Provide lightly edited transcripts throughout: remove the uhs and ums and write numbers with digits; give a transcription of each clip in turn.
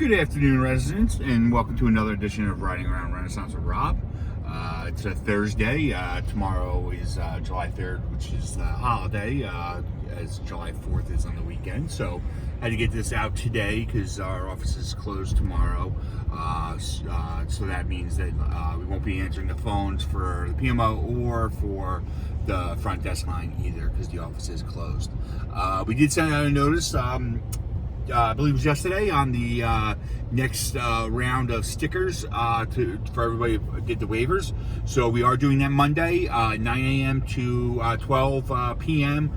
Good afternoon, residents, and welcome to another edition of Riding Around Renaissance with Rob. It's a Thursday. Tomorrow is July 3rd, which is the holiday, as July 4th is on the weekend. So I had to get this out today because our office is closed tomorrow. So that means that we won't be answering the phones for the PMO or for the front desk line either because the office is closed. We did send out a notice. I believe it was yesterday on the next round of stickers for everybody who did the waivers. So we are doing that Monday, 9 a.m. to 12 p.m.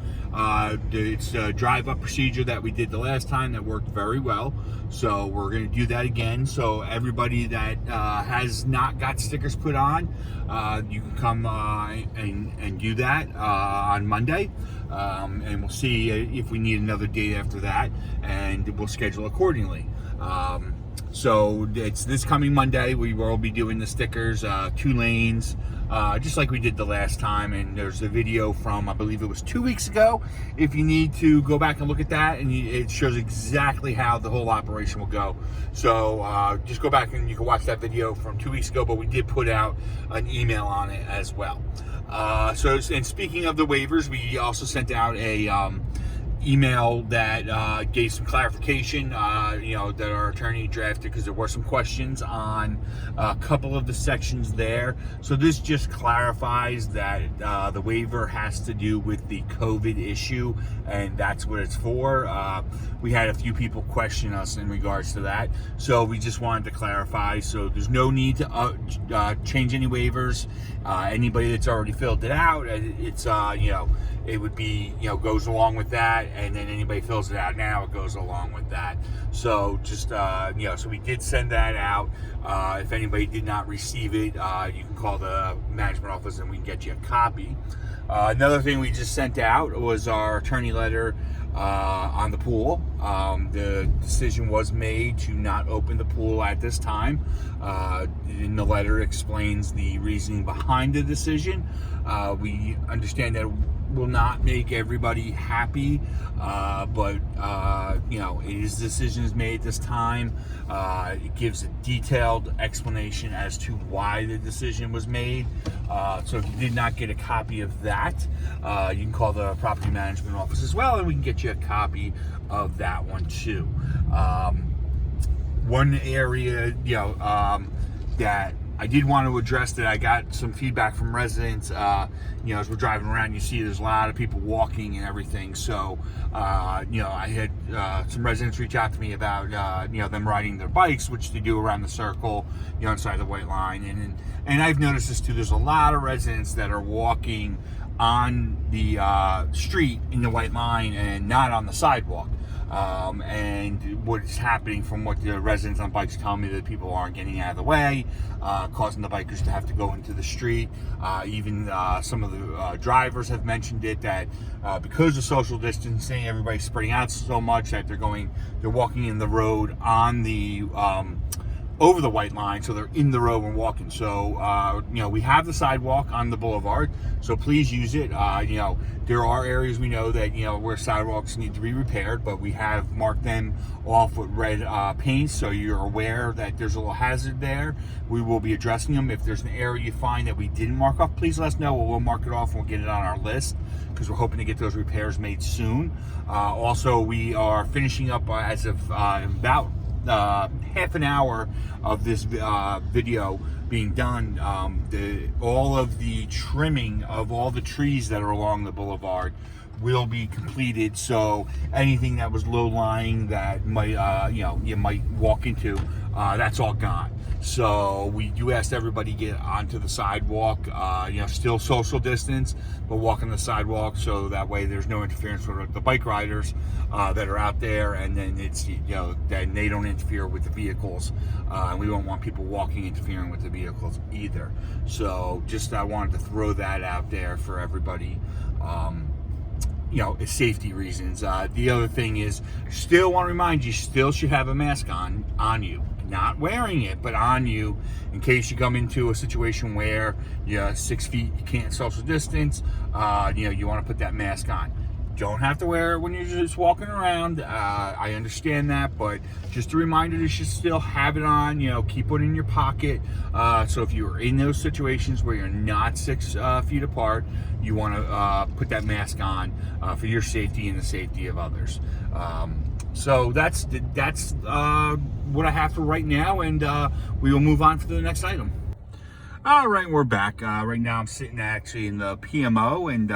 It's a drive-up procedure that we did the last time that worked very well. So we're going to do that again. So everybody that has not got stickers put on, you can come and do that on Monday. And we'll see if we need another date after that, and we'll schedule accordingly. So it's this coming Monday. We will be doing the stickers, 2 lanes, just like we did the last time. And there's a video from, I believe it was 2 weeks ago, if you need to go back and look at that, and it shows exactly how the whole operation will go. So just go back and you can watch that video from 2 weeks ago, but we did put out an email on it as well. And speaking of the waivers, we also sent out a email that gave some clarification, that our attorney drafted because there were some questions on a couple of the sections there. So this just clarifies that the waiver has to do with the COVID issue, and that's what it's for. We had a few people question us in regards to that, so we just wanted to clarify. So there's no need to change any waivers. Anybody that's already filled it out, it's it would be, goes along with that, and then anybody fills it out now, it goes along with that. So just, so we did send that out. If anybody did not receive it, you can call the management office and we can get you a copy. Another thing we just sent out was our attorney letter on the pool. The decision was made to not open the pool at this time. In the letter explains the reasoning behind the decision. We understand that will not make everybody happy, but his decision is made this time. It gives a detailed explanation as to why the decision was made. So if you did not get a copy of that, you can call the property management office as well, and we can get you a copy of that one too. One area that I did want to address, that I got some feedback from residents, as we're driving around, you see there's a lot of people walking and everything. So, I had some residents reach out to me about, them riding their bikes, which they do around the circle, inside the white line. And I've noticed this too. There's a lot of residents that are walking on the street in the white line and not on the sidewalk. And what's happening, from what the residents on bikes tell me, that people aren't getting out of the way, causing the bikers to have to go into the street. Even some of the drivers have mentioned it, that because of social distancing, everybody's spreading out so much that they're walking in the road on the over the white line, so they're in the road and walking. So we have the sidewalk on the boulevard, so please use it. There are areas we know that where sidewalks need to be repaired, but we have marked them off with red paint, so you're aware that there's a little hazard there. We will be addressing them. If there's an area you find that we didn't mark off, please let us know. We'll mark it off and we'll get it on our list, because we're hoping to get those repairs made soon. Also, we are finishing up as of about half an hour of this video being done. All of the trimming of all the trees that are along the boulevard will be completed. So anything that was low lying that might you might walk into, that's all gone. So we do ask everybody to get onto the sidewalk, still social distance, but walk on the sidewalk, so that way there's no interference with the bike riders that are out there, and then it's, then they don't interfere with the vehicles. And we don't want people walking interfering with the vehicles either. So just I wanted to throw that out there for everybody. Safety reasons. The other thing is, still want to remind you, still should have a mask on you. Not wearing it, but on you, in case you come into a situation where you're 6 feet, you can't social distance, you want to put that mask on. don't have to wear it when you're just walking around. I understand that, but just a reminder to just still have it on. Keep it in your pocket. So if you're in those situations where you're not 6 feet apart, you want to put that mask on for your safety and the safety of others. So that's what I have for right now, and we will move on to the next item. All right, we're back. Right now I'm sitting actually in the PMO, and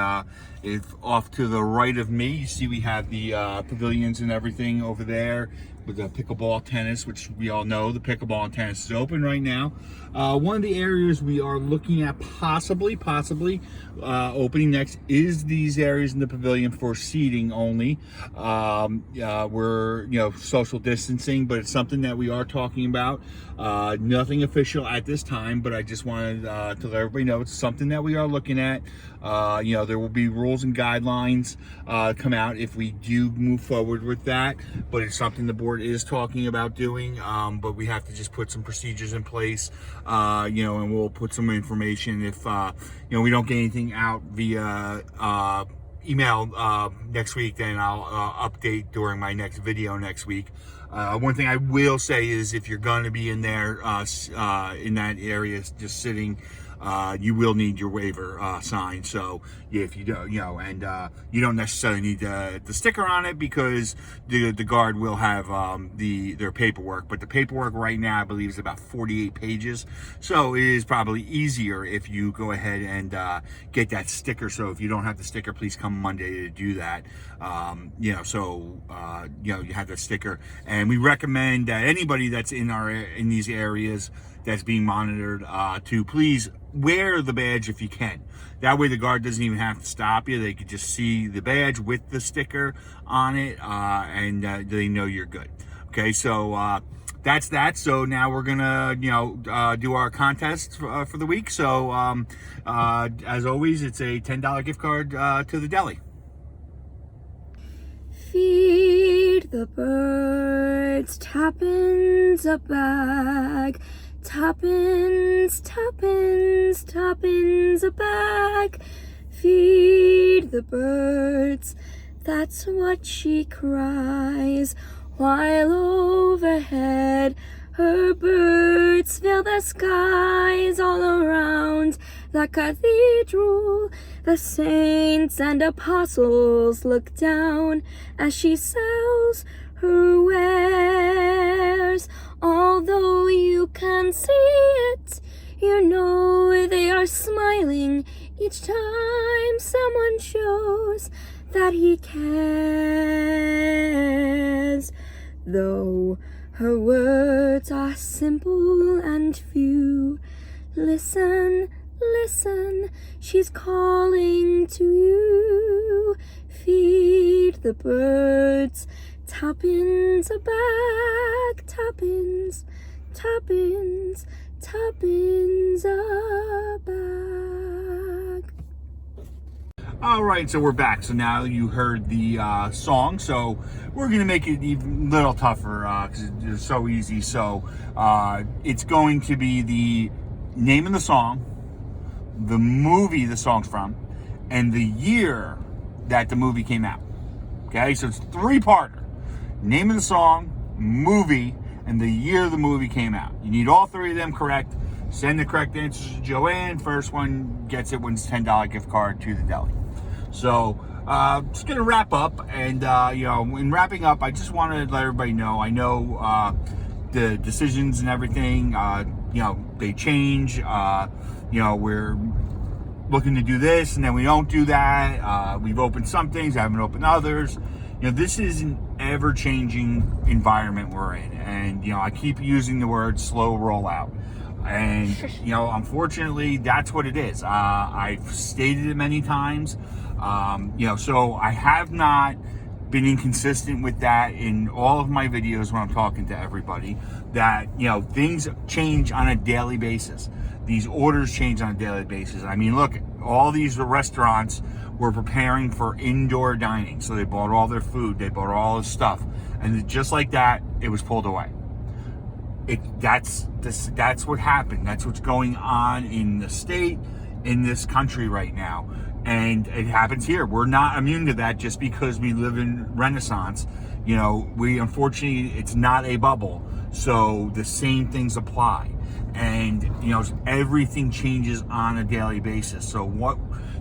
if off to the right of me, you see we have the pavilions and everything over there with the pickleball tennis, which we all know the pickleball and tennis is open right now. One of the areas we are looking at possibly opening next is these areas in the pavilion for seating only. We're social distancing, but it's something that we are talking about. Nothing official at this time, but I just wanted to let everybody know it's something that we are looking at. There will be rules and guidelines come out if we do move forward with that, but it's something the board is talking about doing. But we have to just put some procedures in place, and we'll put some information if we don't get anything out via email next week. Then I'll update during my next video next week. One thing I will say is if you're going to be in there in that area just sitting, you will need your waiver signed. So if you don't, and you don't necessarily need the sticker on it, because the guard will have their paperwork. But the paperwork right now, I believe, is about 48 pages. So it is probably easier if you go ahead and get that sticker. So if you don't have the sticker, please come Monday to do that. You have the sticker, and we recommend that anybody that's in these areas that's being monitored to please wear the badge if you can. That way the guard doesn't even have to stop you. They could just see the badge with the sticker on it, and they know you're good. Okay, so that's that. So now we're gonna do our contest for the week. So as always, it's a $10 gift card to the deli. Feed the birds, Toppins a bag. Toppins, Toppins, Toppins a bag. Feed the birds, that's what she cries, while overhead her birds fill the skies. All around the cathedral, the saints and apostles look down as she sells her wares. Although you can see it, you know they are smiling each time someone shows that he cares. Though her words are simple and few, listen, listen, she's calling to you. Feed the birds, Toppins a bag. Toppins, Toppins, Toppins a bag. All right, so we're back. So now you heard the song, so we're going to make it even a little tougher because it's so easy. So it's going to be the name of the song, the movie the song's from, and the year that the movie came out. Okay, so it's 3-parter. Name of the song, movie, and the year the movie came out. You need all 3 of them correct. Send the correct answers to Joanne. First one gets it, wins $10 gift card to the deli. So just gonna wrap up, and in wrapping up, I just wanted to let everybody know. I know the decisions and everything, they change. We're looking to do this, and then we don't do that. We've opened some things, haven't opened others. This is an ever-changing environment we're in, and I keep using the word slow rollout, and unfortunately that's what it is. I've stated it many times. So I have not been inconsistent with that in all of my videos when I'm talking to everybody, that things change on a daily basis. These orders change on a daily basis. I mean, look, all these restaurants were preparing for indoor dining, so they bought all their food, they bought all the stuff, and just like that, it was pulled away. That's what happened. That's what's going on in the state, in this country right now. And it happens here. We're not immune to that just because we live in Renaissance. You know, unfortunately, it's not a bubble. So the same things apply. And, you know, everything changes on a daily basis. So what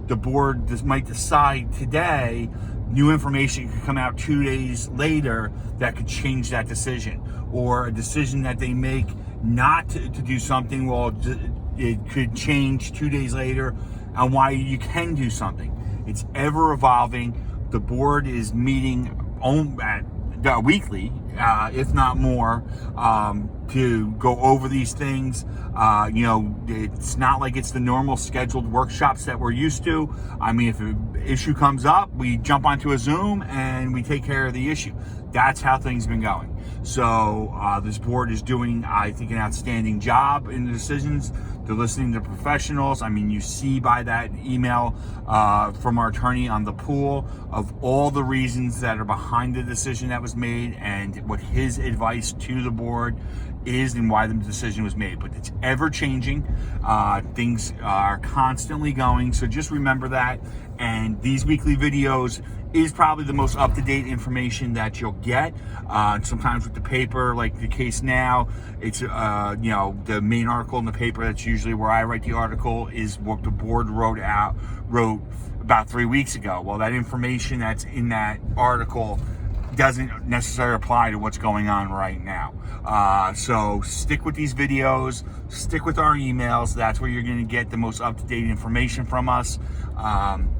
the board might decide today, new information could come out 2 days later that could change that decision. Or a decision that they make not to do something, well, it could change 2 days later on why you can do something. It's ever evolving. The board is meeting weekly, if not more, to go over these things. You know, it's not like it's the normal scheduled workshops that we're used to. I mean, if an issue comes up, we jump onto a Zoom and we take care of the issue. That's how things have been going. So this board is doing, I think, an outstanding job in the decisions. They're listening to professionals. I mean, you see by that email from our attorney on the pool of all the reasons that are behind the decision that was made and what his advice to the board is and why the decision was made. But it's ever changing. Things are constantly going. So just remember that. And these weekly videos is probably the most up-to-date information that you'll get. Sometimes with the paper, like the case now, it's you know, the main article in the paper, that's usually where I write the article, is what the board wrote about 3 weeks ago. Well, that information that's in that article doesn't necessarily apply to what's going on right now. So stick with these videos, stick with our emails. That's where you're going to get the most up-to-date information from us.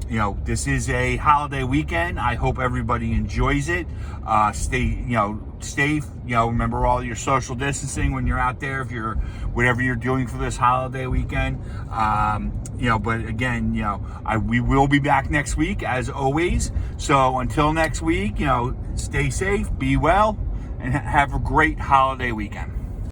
You know, this is a holiday weekend. I hope everybody enjoys it. Stay safe. You know, remember all your social distancing when you're out there, if you're whatever you're doing for this holiday weekend. You know, but again, you know, we will be back next week as always. So until next week, you know, stay safe, be well, and have a great holiday weekend.